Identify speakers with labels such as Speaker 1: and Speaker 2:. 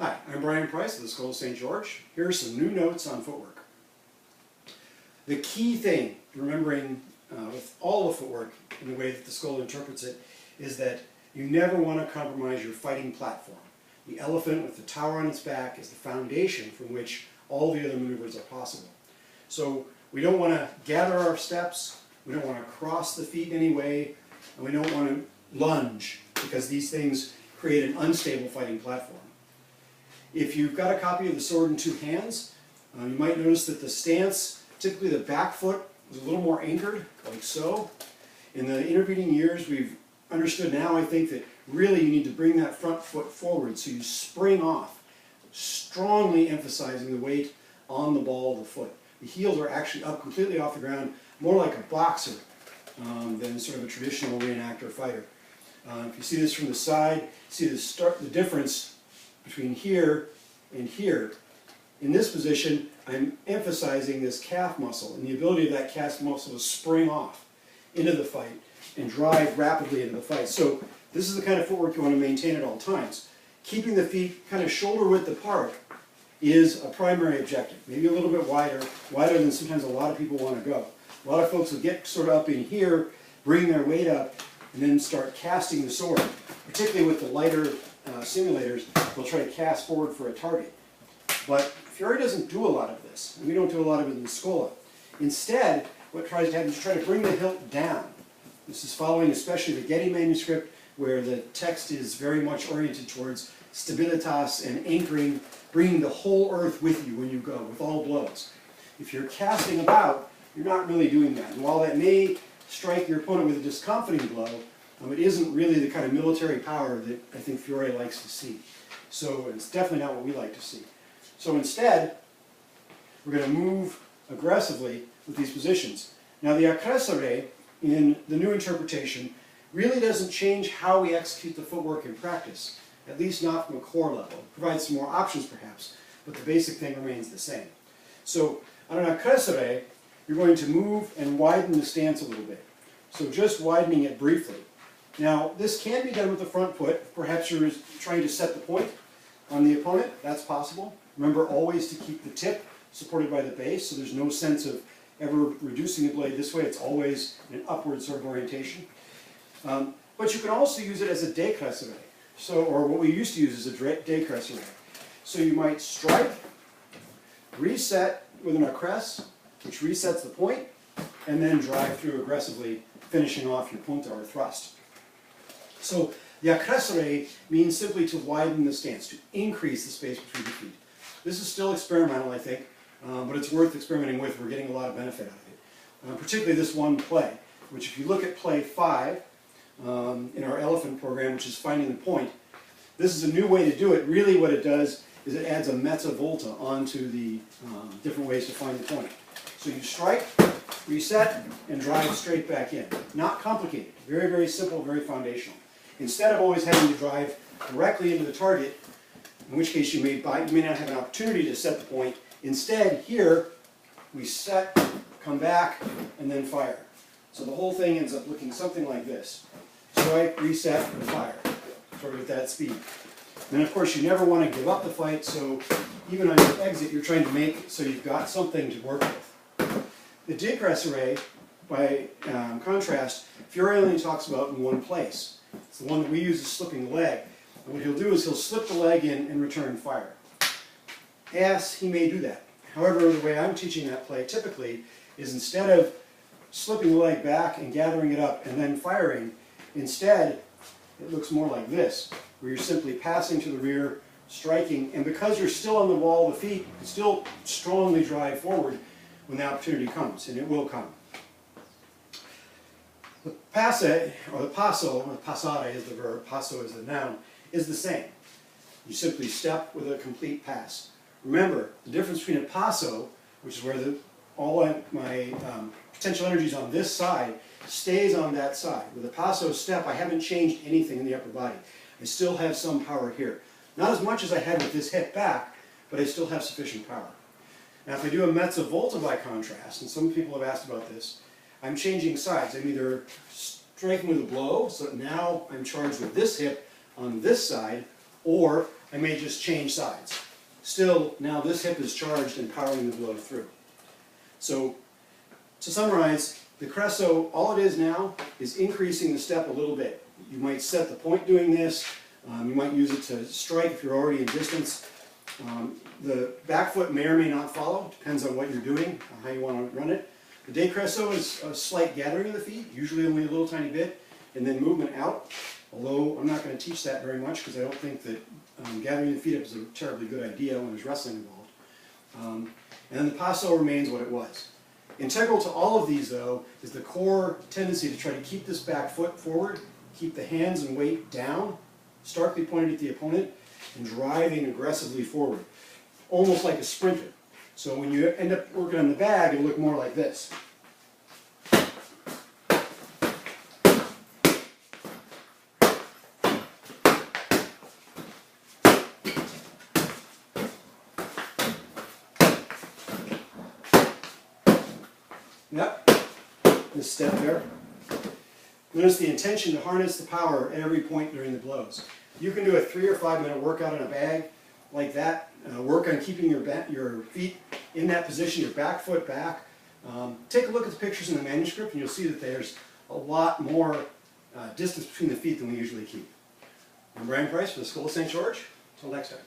Speaker 1: Hi, I'm Brian Price of the Schola Saint George. Here are some new notes on footwork. The key thing, remembering with all the footwork in the way that the Schola interprets it, is that you never want to compromise your fighting platform. The elephant with the tower on its back is the foundation from which all the other maneuvers are possible. So we don't want to gather our steps, we don't want to cross the feet in any way, and we don't want to lunge, because these things create an unstable fighting platform. If you've got a copy of The Sword in Two Hands, you might notice that the stance, typically the back foot, is a little more anchored, like so. In the intervening years, we've understood now, I think, that really you need to bring that front foot forward so you spring off, strongly emphasizing the weight on the ball of the foot. The heels are actually up completely off the ground, more like a boxer than sort of a traditional reenactor fighter. If you see this from the side, see the difference between here and here. In this position, I'm emphasizing this calf muscle and the ability of that calf muscle to spring off into the fight and drive rapidly into the fight. So this is the kind of footwork you want to maintain at all times. Keeping the feet kind of shoulder width apart is a primary objective. Maybe a little bit wider than sometimes a lot of people want to go. A lot of folks will get sort of up in here, bring their weight up, and then start casting the sword. Particularly with the lighter simulators, they'll try to cast forward for a target. But Fiore doesn't do a lot of this, and we don't do a lot of it in the Schola. Instead, what tries to happen is try to bring the hilt down. This is following especially the Getty manuscript, where the text is very much oriented towards stabilitas and anchoring, bringing the whole earth with you when you go, with all blows. If you're casting about, you're not really doing that. And while that may strike your opponent with a discomfiting blow, it isn't really the kind of military power that I think Fiore likes to see. So it's definitely not what we like to see. So instead, we're going to move aggressively with these positions. Now the accrescere in the new interpretation really doesn't change how we execute the footwork in practice, at least not from a core level. It provides some more options perhaps, but the basic thing remains the same. So on an accrescere, you're going to move and widen the stance a little bit. So just widening it briefly. Now, this can be done with the front foot. Perhaps you're trying to set the point on the opponent. That's possible. Remember always to keep the tip supported by the base, so there's no sense of ever reducing the blade this way. It's always an upward sort of orientation. But you can also use it as a decrescere, or what we used to use as a decrescere. So you might strike, reset with an accres, which resets the point, and then drive through aggressively, finishing off your punta or thrust. So the accrescere means simply to widen the stance, to increase the space between the feet. This is still experimental, I think, but it's worth experimenting with. We're getting a lot of benefit out of it. Particularly this one play, which if you look at play 5 in our elephant program, which is finding the point, this is a new way to do it. Really what it does is it adds a mezza volta onto the different ways to find the point. So you strike, reset, and drive straight back in. Not complicated. Very, very simple, very foundational. Instead of always having to drive directly into the target, in which case you may not have an opportunity to set the point. Instead, here, we set, come back, and then fire. So the whole thing ends up looking something like this. Strike, reset, and fire, sort of at that speed. And then, of course, you never want to give up the fight, so even on your exit, you're trying to make so you've got something to work with. The decrescere, by contrast, Fiore only talks about in one place. It's the one that we use as slipping the leg. And what he'll do is he'll slip the leg in and return fire. Yes, he may do that. However, the way I'm teaching that play typically is instead of slipping the leg back and gathering it up and then firing, instead it looks more like this, where you're simply passing to the rear, striking, and because you're still on the wall of the feet, you can still strongly drive forward when the opportunity comes, and it will come. The passe, or the passo, or passare is the verb, passo is the noun, is the same. You simply step with a complete pass. Remember, the difference between a passo, which is where all my potential energy is on this side, stays on that side. With a passo step, I haven't changed anything in the upper body. I still have some power here. Not as much as I had with this hip back, but I still have sufficient power. Now if I do a mezza volta by contrast, and some people have asked about this, I'm changing sides. I'm either striking with a blow, so now I'm charged with this hip on this side, or I may just change sides. Still, now this hip is charged and powering the blow through. So, to summarize, the cresso, all it is now is increasing the step a little bit. You might set the point doing this, you might use it to strike if you're already in distance. The back foot may or may not follow, depends on what you're doing, how you want to run it. The day cresso is a slight gathering of the feet, usually only a little tiny bit, and then movement out. Although I'm not going to teach that very much because I don't think that gathering the feet up is a terribly good idea when there's wrestling involved. And then the passo remains what it was. Integral to all of these, though, is the core tendency to try to keep this back foot forward, keep the hands and weight down, starkly pointed at the opponent, and driving aggressively forward, almost like a sprinter. So when you end up working on the bag, it'll look more like this. Yep, this step there. Notice the intention to harness the power at every point during the blows. You can do a 3 or 5 minute workout in a bag like that. Work on keeping your feet in that position, your back foot back. Take a look at the pictures in the manuscript and you'll see that there's a lot more distance between the feet than we usually keep. I'm Brian Price for the Schola Saint George. Until next time.